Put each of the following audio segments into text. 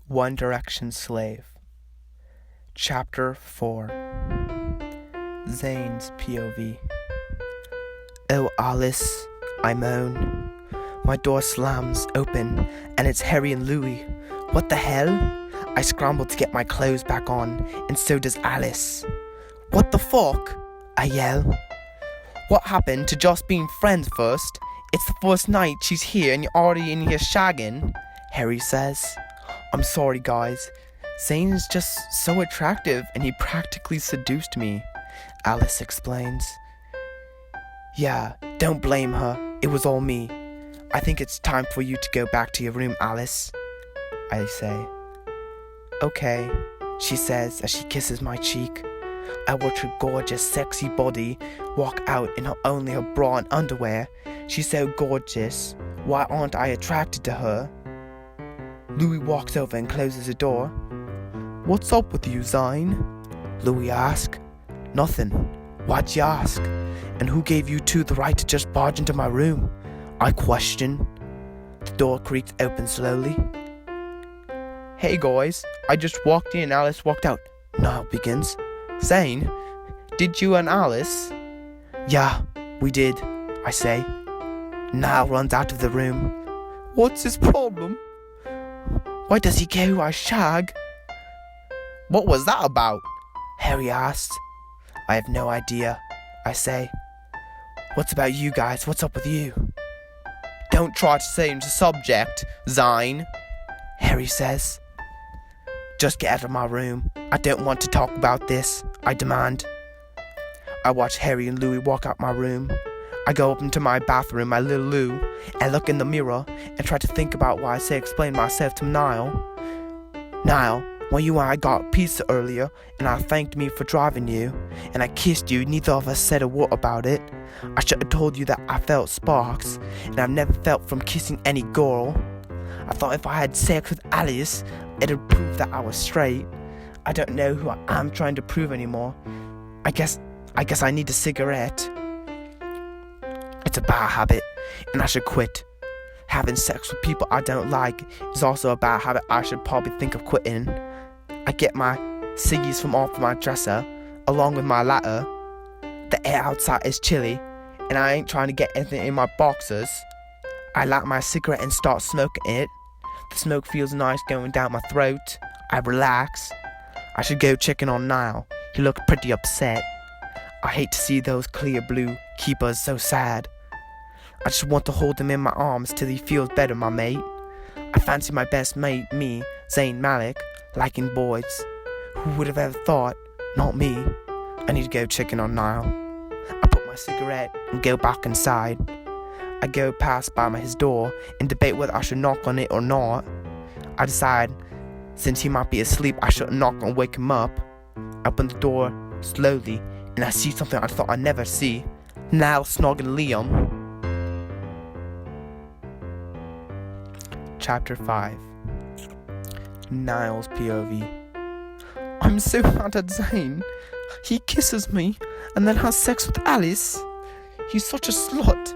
One Direction Slave. Chapter 4. Zane's POV. "Oh, Alice," I moan. My door slams open, and it's Harry and Louis. What the hell? I scramble to get my clothes back on, and so does Alice. "What the fuck?" I yell. "What happened to just being friends first? It's the first night she's here and you're already in here shagging," Harry says. "I'm sorry, guys. Zane is just so attractive and he practically seduced me," Alice explains. "Yeah, don't blame her. It was all me. I think it's time for you to go back to your room, Alice," I say. "Okay," she says as she kisses my cheek. I watch her gorgeous, sexy body walk out in only her bra and underwear. She's so gorgeous. Why aren't I attracted to her? Louis walks over and closes the door. "What's up with you, Zane?" Louis asks. "Nothing. Why'd you ask? And who gave you two the right to just barge into my room?" I question. The door creaks open slowly. "Hey guys, I just walked in and Alice walked out," Niall begins. "Zane, did you and Alice?" "Yeah, we did," I say. Niall runs out of the room. "What's his problem? Why does he care who I shag?" "What was that about?" Harry asks. "I have no idea," I say. "What's about you guys? What's up with you?" "Don't try to change the subject, Zane," Harry says. "Just get out of my room. I don't want to talk about this," I demand. I watch Harry and Louis walk out my room. I go up into my bathroom, my little loo, and look in the mirror and try to think about why I explained myself to Niall. "Niall, when you and I got pizza earlier and I thanked me for driving you, and I kissed you, neither of us said a word about it. I should have told you that I felt sparks, and I've never felt from kissing any girl. I thought if I had sex with Alice, it'd prove that I was straight. I don't know who I am trying to prove anymore. I guess I need a cigarette. It's a bad habit, and I should quit. Having sex with people I don't like is also a bad habit I should probably think of quitting. I get my ciggies from off my dresser, along with my lighter. The air outside is chilly, and I ain't trying to get anything in my boxers. I light my cigarette and start smoking it. The smoke feels nice going down my throat. I relax. I should go check in on Niall. He looked pretty upset. I hate to see those clear blue keepers so sad. I just want to hold him in my arms till he feels better, my mate. I fancy my best mate, me, Zayn Malik, liking boys. Who would have ever thought? Not me. I need to go check in on Niall. I put my cigarette and go back inside. I go past by his door and debate whether I should knock on it or not. I decide, since he might be asleep, I shouldn't knock and wake him up. I open the door slowly and I see something I thought I'd never see. Niall snogging Liam. Chapter 5. Niall's POV. "I'm so mad at Zane. He kisses me and then has sex with Alice. He's such a slut.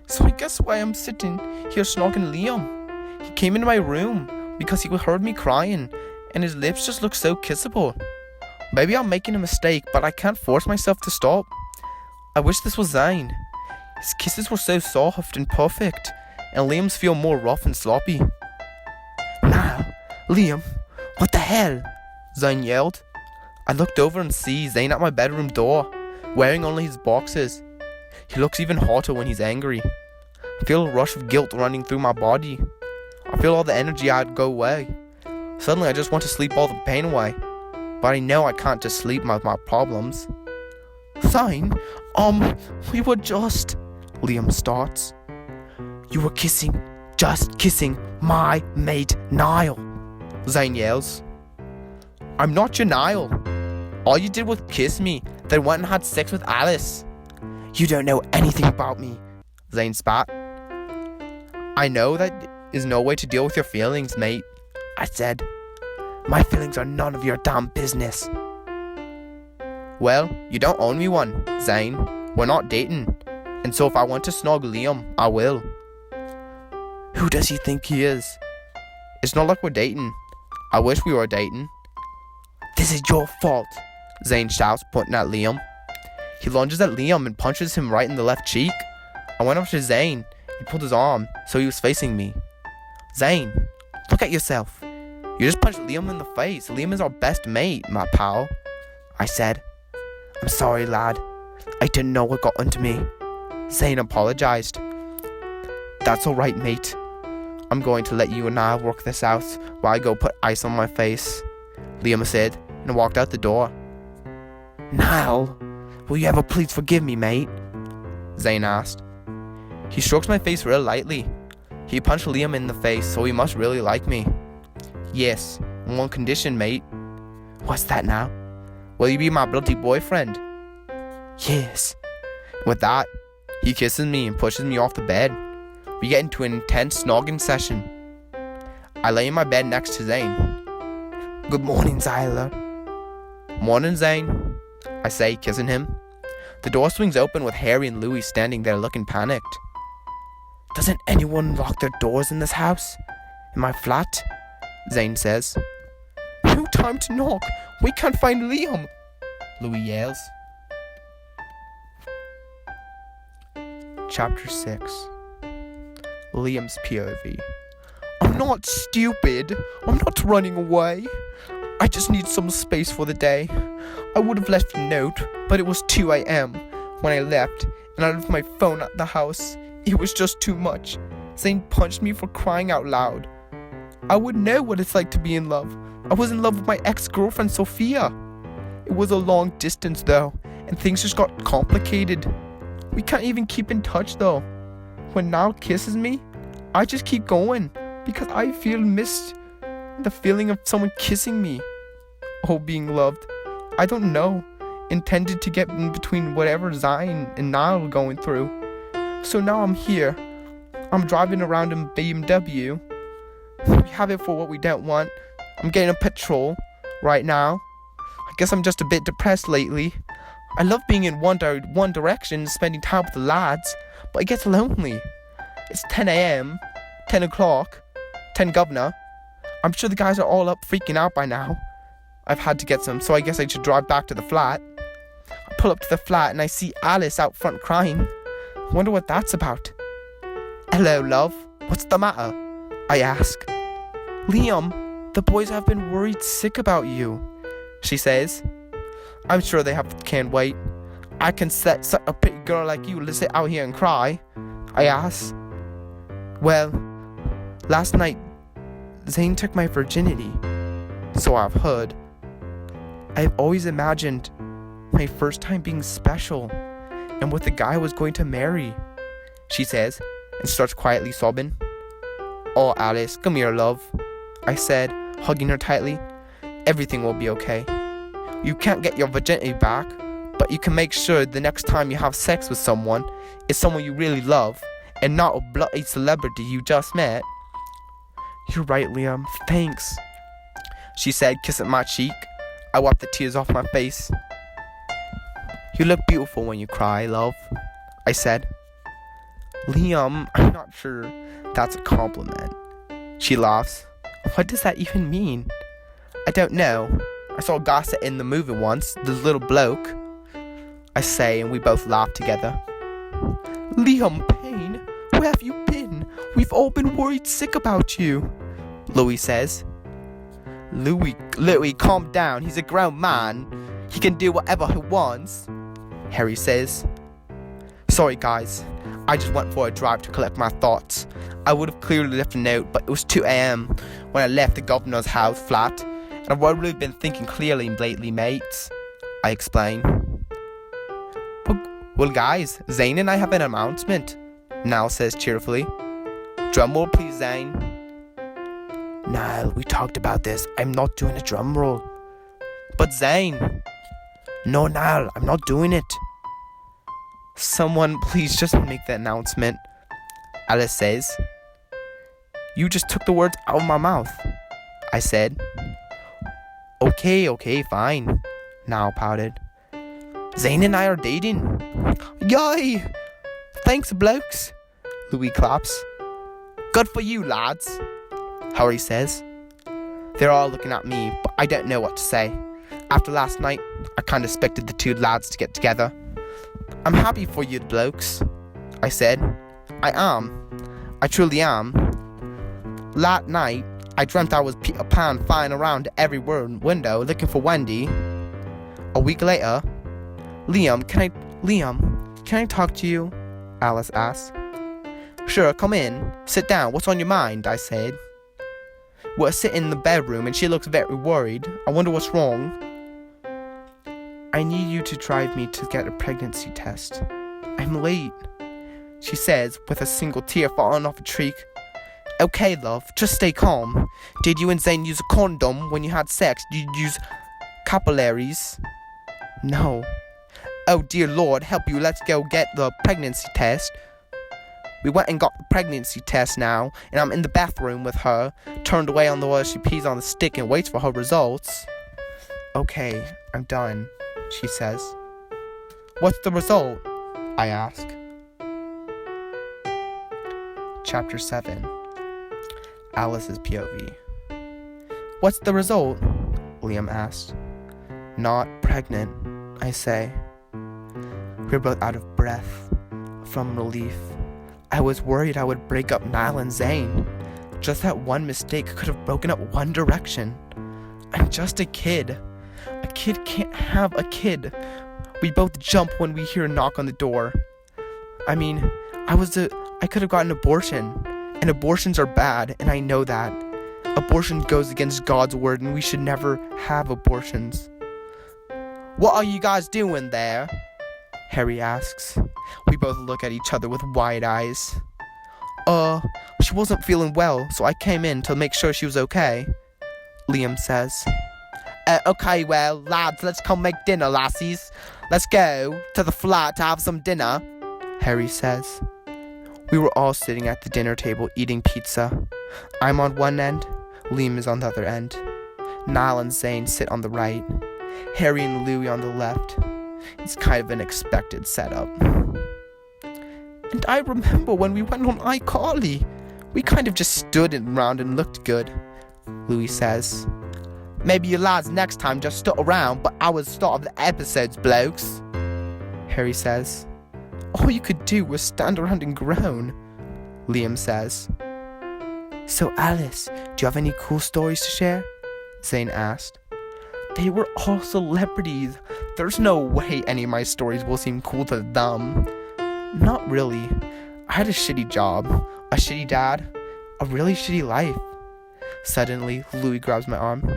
So I guess why I'm sitting here snogging Liam. He came into my room because he heard me crying and his lips just look so kissable. Maybe I'm making a mistake, but I can't force myself to stop. I wish this was Zane. His kisses were so soft and perfect, and Liam's feel more rough and sloppy." "Niall, Liam, what the hell?" Zane yelled. I looked over and see Zane at my bedroom door, wearing only his boxers. He looks even hotter when he's angry. I feel a rush of guilt running through my body. I feel all the energy I'd go away. Suddenly I just want to sleep all the pain away. But I know I can't just sleep with my problems. "Zane, we were just..." Liam starts. "You were just kissing my mate Niall," Zane yells. "I'm not your Niall. All you did was kiss me, then went and had sex with Alice." "You don't know anything about me," Zane spat. "I know that is no way to deal with your feelings, mate," I said. "My feelings are none of your damn business." "Well, you don't owe me one, Zane. We're not dating. And so if I want to snog Liam, I will." "Who does he think he is?" "It's not like we're dating. I wish we were dating. This is your fault, Zane shouts, pointing at Liam. He lunges at Liam and punches him right in the left cheek. I went up to Zane. He pulled his arm, so he was facing me. Zane, look at yourself. You just punched Liam in the face. Liam is our best mate, my pal. I said. I'm sorry, lad. I didn't know what got into me. Zane apologized. That's alright, mate. I'm going to let you and I work this out while I go put ice on my face, Liam said, and walked out the door. Niall, will you ever please forgive me, mate? Zane asked. He strokes my face real lightly. He punched Liam in the face, so he must really like me. Yes, on one condition, mate. What's that now? Will you be my bloody boyfriend? Yes. With that, he kisses me and pushes me off the bed. We get into an intense snogging session. I lay in my bed next to Zane. Good morning, Zyler. Morning, Zane, I say, kissing him. The door swings open with Harry and Louis standing there looking panicked. Doesn't anyone lock their doors in this house? In my flat? Zane says. No time to knock. We can't find Liam, Louis yells. Chapter 6. Liam's POV. I'm not stupid. I'm not running away. I just need some space for the day. I would have left a note, but it was 2 a.m. when I left, and I left my phone at the house. It was just too much. Zane punched me for crying out loud. I would know what it's like to be in love. I was in love with my ex-girlfriend Sophia. It was a long distance though, and things just got complicated. We can't even keep in touch though. When Niall kisses me, I just keep going because I missed the feeling of someone kissing me. Oh, being loved. I don't know. Intended to get in between whatever Zane and Niall were going through. So now I'm here. I'm driving around in BMW. We have it for what we don't want. I'm getting a petrol right now. I guess I'm just a bit depressed lately. I love being in one direction and spending time with the lads, but it gets lonely. It's 10 a.m., 10 o'clock, 10 governor. I'm sure the guys are all up freaking out by now. I've had to get some, so I guess I should drive back to the flat. I pull up to the flat and I see Alice out front crying. I wonder what that's about. Hello, love. What's the matter? I ask. Liam, the boys have been worried sick about you, she says. I'm sure they can't wait. I can set such a pretty girl like you to sit out here and cry, I ask. Well, last night, Zane took my virginity, so I've heard. I've always imagined my first time being special and with the guy I was going to marry, she says, and starts quietly sobbing. Oh, Alice, come here, love, I said, hugging her tightly. Everything will be okay. You can't get your virginity back, but you can make sure the next time you have sex with someone, it's someone you really love, and not a bloody celebrity you just met. You're right, Liam. Thanks, she said, kissing my cheek. I wiped the tears off my face. You look beautiful when you cry, love, I said. Liam, I'm not sure that's a compliment. She laughs. What does that even mean? I don't know. I saw Gossett in the movie once, the little bloke, I say, and we both laugh together. Liam Payne, where have you been? We've all been worried sick about you, Louis says. Louis, calm down. He's a grown man. He can do whatever he wants, Harry says. Sorry, guys. I just went for a drive to collect my thoughts. I would have clearly left a note, but it was 2 a.m. when I left the governor's house flat, and I've really been thinking clearly lately, mates, I explain. Well, guys, Zane and I have an announcement, Niall says cheerfully. Drum roll, please, Zane. Niall, we talked about this. I'm not doing a drum roll. But Zane. No, Niall, I'm not doing it. Someone please just make the announcement, Alice says. You just took the words out of my mouth, I said. Okay, fine, Niall pouted. Zane and I are dating. Yay! Thanks, blokes, Louis claps. Good for you, lads, Harry says. They're all looking at me, but I don't know what to say. After last night, I kind of expected the two lads to get together. I'm happy for you blokes, I said. I am. I truly am. Last night, I dreamt I was Peter Pan flying around every window looking for Wendy. A week later, Liam, can I talk to you? Alice asked. Sure, come in. Sit down. What's on your mind? I said. We're sitting in the bedroom and she looks very worried. I wonder what's wrong. I need you to drive me to get a pregnancy test. I'm late, she says with a single tear falling off a cheek. Okay, love, just stay calm. Did you and Zane use a condom when you had sex? Did you use capillaries? No. Oh dear Lord, help you, let's go get the pregnancy test. We went and got the pregnancy test now, and I'm in the bathroom with her, turned away on the wall as she pees on the stick and waits for her results. Okay, I'm done, she says. What's the result? I ask. Chapter 7. Alice's POV. What's the result? Liam asked. Not pregnant, I say. We're both out of breath from relief. I was worried I would break up Niall and Zane. Just that one mistake could have broken up one direction. I'm just a kid. A kid can't have a kid. We both jump when we hear a knock on the door. I mean, I could have gotten an abortion. And abortions are bad, and I know that. Abortion goes against God's word, and we should never have abortions. What are you guys doing there? Harry asks. We both look at each other with wide eyes. She wasn't feeling well, so I came in to make sure she was okay, Liam says. Okay, well, lads, let's come make dinner, lassies. Let's go to the flat to have some dinner, Harry says. We were all sitting at the dinner table eating pizza. I'm on one end, Liam is on the other end. Niall and Zane sit on the right, Harry and Louie on the left. It's kind of an expected setup. And I remember when we went on iCarly, we kind of just stood around and looked good, Louie says. Maybe you lads next time just stood around, but I was start of the episodes, blokes, Harry says. All you could do was stand around and groan, Liam says. So Alice, do you have any cool stories to share? Zane asked. They were all celebrities. There's no way any of my stories will seem cool to them. Not really. I had a shitty job, a shitty dad, a really shitty life. Suddenly, Louis grabs my arm.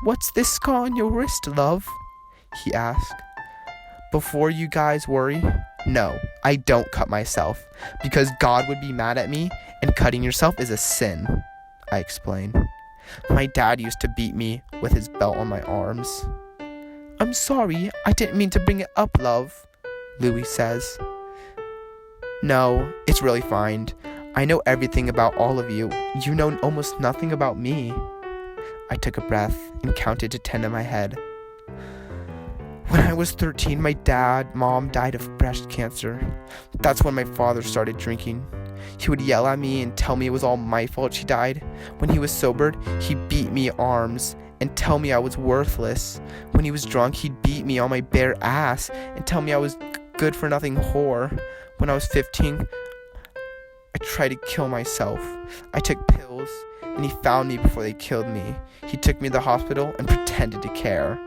What's this scar on your wrist, love? He asked. Before you guys worry, no, I don't cut myself, because God would be mad at me, and cutting yourself is a sin, I explained. My dad used to beat me with his belt on my arms. I'm sorry, I didn't mean to bring it up, love, Louis says. No, it's really fine. I know everything about all of you. You know almost nothing about me. I took a breath and counted to 10 in my head. When I was 13, my mom died of breast cancer. That's when my father started drinking. He would yell at me and tell me it was all my fault she died. When he was sobered, he beat me arms and tell me I was worthless. When he was drunk, he'd beat me on my bare ass and tell me I was good for nothing whore. When I was 15, I tried to kill myself. I took pills and he found me before they killed me. He took me to the hospital and pretended to care.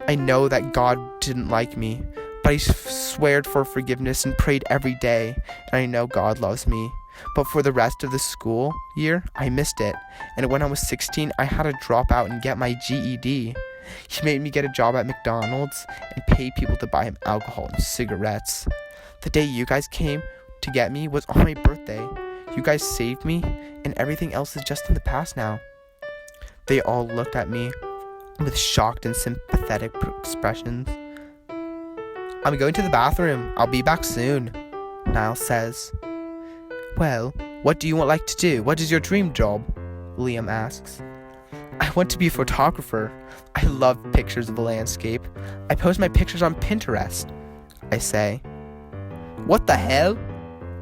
I know that God didn't like me, but I sweared for forgiveness and prayed every day, and I know God loves me. But for the rest of the school year, I missed it, and when I was 16, I had to drop out and get my GED. He made me get a job at McDonald's and pay people to buy him alcohol and cigarettes. The day you guys came to get me was on my birthday. You guys saved me, and everything else is just in the past now. They all looked at me with shocked and sympathetic expressions. I'm going to the bathroom. I'll be back soon, Niall says. Well, what do you like to do? What is your dream job? Liam asks. I want to be a photographer. I love pictures of the landscape. I post my pictures on Pinterest, I say. What the hell?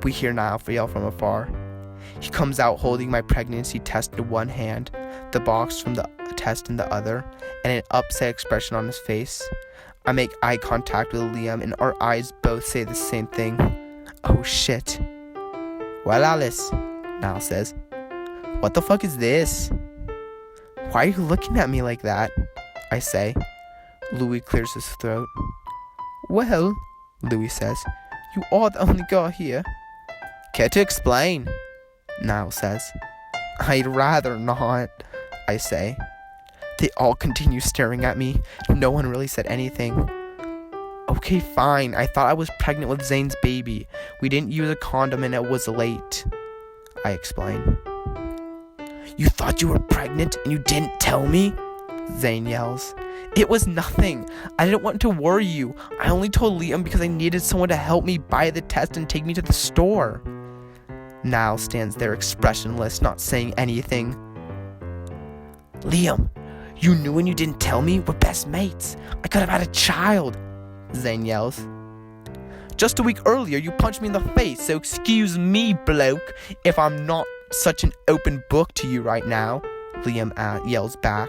We hear Niall yell from afar. He comes out holding my pregnancy test in one hand. the box from the test in the other, and an upset expression on his face. I make eye contact with Liam, and our eyes both say the same thing. Oh shit. Well, Alice, Niall says. What the fuck is this? Why are you looking at me like that? I say. Louis clears his throat. Well, Louis says, you are the only girl here. Care to explain? Niall says. I'd rather not, I say. They all continue staring at me. No one really said anything. Okay, fine. I thought I was pregnant with Zane's baby. We didn't use a condom and it was late, I explain. You thought you were pregnant and you didn't tell me? Zane yells. It was nothing. I didn't want to worry you. I only told Liam because I needed someone to help me buy the test and take me to the store. Niall stands there expressionless, not saying anything. Liam, you knew and you didn't tell me? We're best mates. I could have had a child, Zane yells. Just a week earlier, you punched me in the face, so excuse me, bloke, if I'm not such an open book to you right now, Liam yells back.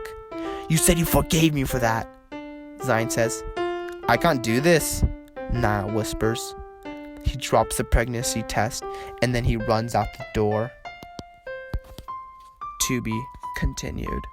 You said you forgave me for that, Zane says. I can't do this, Niall whispers. He drops the pregnancy test, and then he runs out the door. To be continued.